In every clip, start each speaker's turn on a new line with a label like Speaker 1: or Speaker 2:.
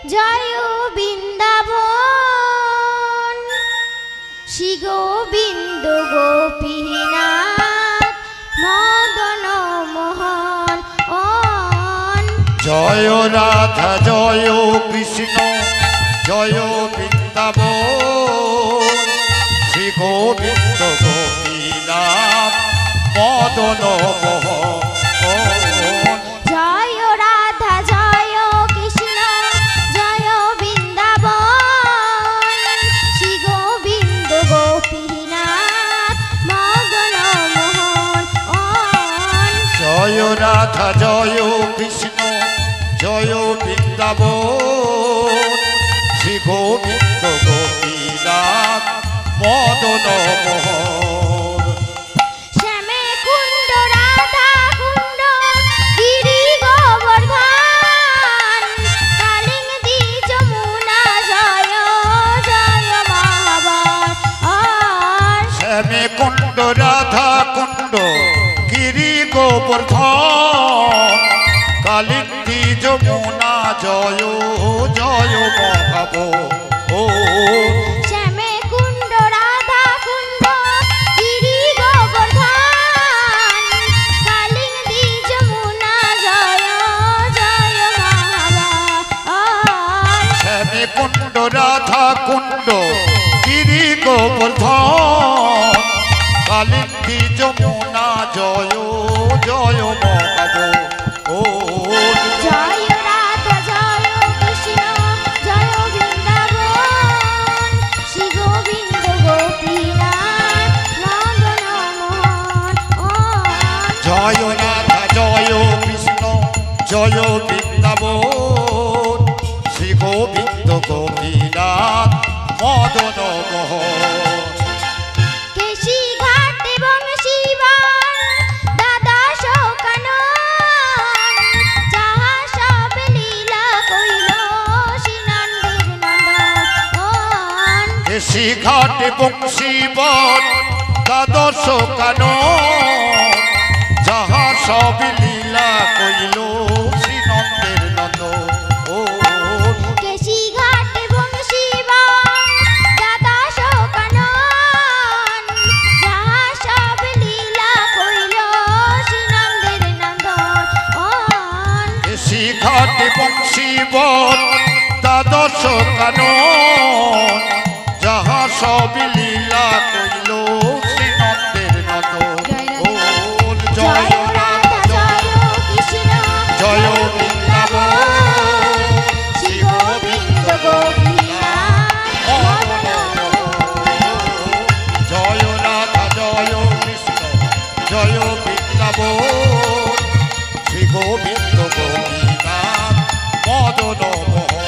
Speaker 1: জয় বৃন্দাবন শ্রী গোবিন্দ গোপীনাথ মদন মোহন
Speaker 2: জয় রাধা জয় কৃষ্ণ জয় বৃন্দাবন শ্রী গোবিন্দ গোপীনাথ মদন মোহন
Speaker 1: জয় রাধা জয় কৃষ্ণ জয় বৃন্দাবন শ্রী গোবিন্দ গোপীনাথ মদন মোহন
Speaker 2: জয় রাধা জয় কৃষ্ণ জয় বৃন্দাবন শ্রী গোবিন্দ গোপীনাথ মদন মোহন
Speaker 1: শ্যামে কুণ্ড রাধা কুণ্ড গিরি গোবর্ধন কালিন্দী যমুনা জয় জয় মহাবন
Speaker 2: শ্যামে কুণ্ড রাধা কুণ্ড গিরি গোবর্ধন কালিন্দী যমুনা জয় জয় মহাবন
Speaker 1: শ্যামে কুণ্ড রাধা কুণ্ড গিরি গোবর্ধন কালিন্দী যমুনা জয় জয় মহাবন
Speaker 2: শ্যামে কুণ্ড রাধা কুণ্ড গিরি গোবর্ধন কালিন্দী যমুনা জয় জয় মহাবন
Speaker 1: জয় রাধা জয় কৃষ্ণ জয় বৃন্দাবন শ্রী গোবিন্দ গোপীনাথ মদন মোহন
Speaker 2: জয় রাধা জয় কৃষ্ণ জয় বৃন্দাবন শ্রী গোবিন্দ গোপীনাথ মদন মোহন
Speaker 1: কেশি ঘাট এবং শিবান দাদা শোকানন যাহা সব লীলা কইল শ্রীনন্দের নন্দন
Speaker 2: কেশি ঘাট বংশীবন দ্বাদশ কানন যাহা সব লীলা কইল শ্রীনন্দের নন্দন
Speaker 1: কেশি ঘাট এবং শিবান দাদা শোকানন যাহা সব লীলা কইল শ্রীনন্দের নন্দন
Speaker 2: কেশি ঘাট বংশীবন দ্বাদশ কানন যাহা সব লীলা কইল শ্রীনন্দের নন্দন
Speaker 1: জয় রাধা জয় কৃষ্ণ
Speaker 2: জয় বৃন্দাবন
Speaker 1: শ্রী গোবিন্দ গোপীনাথ মদন মোহন
Speaker 2: জয় রাধা জয় কৃষ্ণ জয় বৃন্দাবন শ্রী গোবিন্দ গোপীনাথ মদন মোহন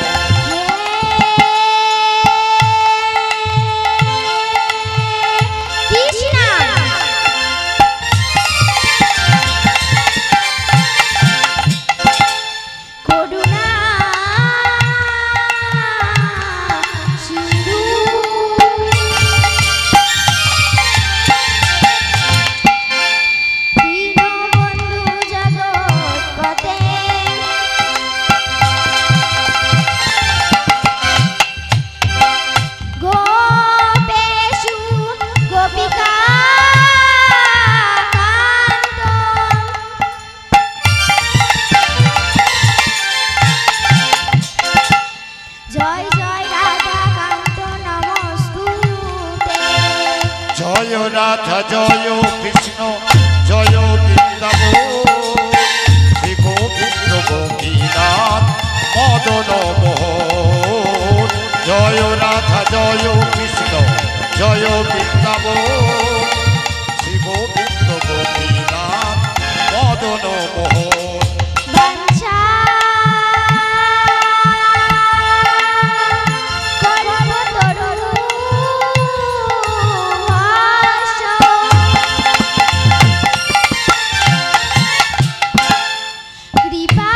Speaker 1: জয় জয় রাধা কান্ত নমস্তুতে
Speaker 2: জয় রাধা জয় কৃষ্ণ জয় বৃন্দাবন শ্রী গোবিন্দ গোপীনাথ মদন মোহন জয় রাধা জয় কৃষ্ণ জয় বৃন্দাবন শ্রী গোবিন্দ গোপীনাথ মদন মোহন
Speaker 1: বাঞ্ছা কল্পতরু ভাষ কৃপা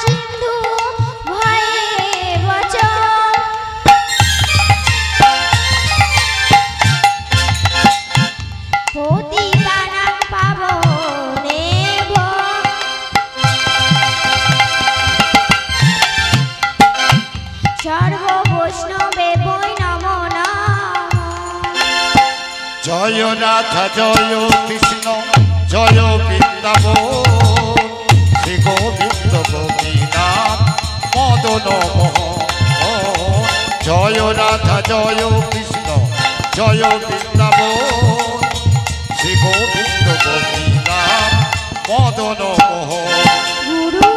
Speaker 1: সিন্ধু ভয়ে বচন সর্ব বৈষ্ণবে বৈ নমো নমঃ।
Speaker 2: জয় রাধা জয় কৃষ্ণ জয় বৃন্দাবন শ্রী গোবিন্দ গোপীনাথ মদন মোহন। জয় রাধা জয় কৃষ্ণ জয় বৃন্দাবন শ্রী গোবিন্দ গোপীনাথ মদন মোহন।
Speaker 1: গুরু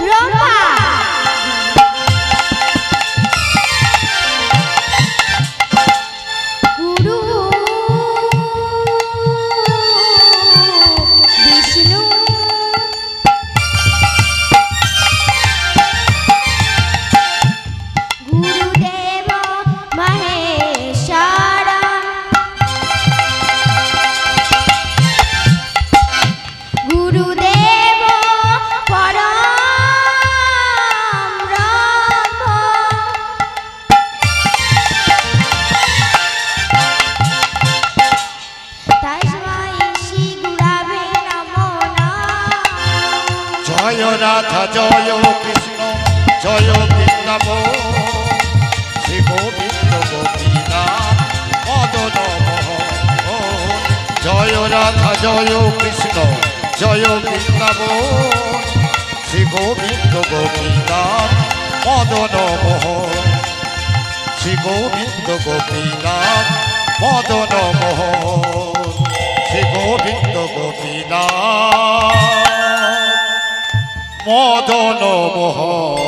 Speaker 1: ব্রহ্মা গুরু বিষ্ণু গুরুদেব মহেশ্বর গুরুদেব পরম ব্রহ্ম। তস্मै শ্রী গুরবে নমো নমঃ।
Speaker 2: জয় রাধা জয় কৃষ্ণ জয় বৃন্দাবন শ্রী গোবিন্দ গোপীনাথ মদন মোহন। জয় রাধা জয় কৃষ্ণ জয় বৃন্দাবন শ্রী গোবিন্দ গোপীনাথ মদন মোহন। শ্রী গোবিন্দ গোপীনাথ মদন মোহন। শ্রী গোবিন্দ গোপীনাথ মদন মোহন।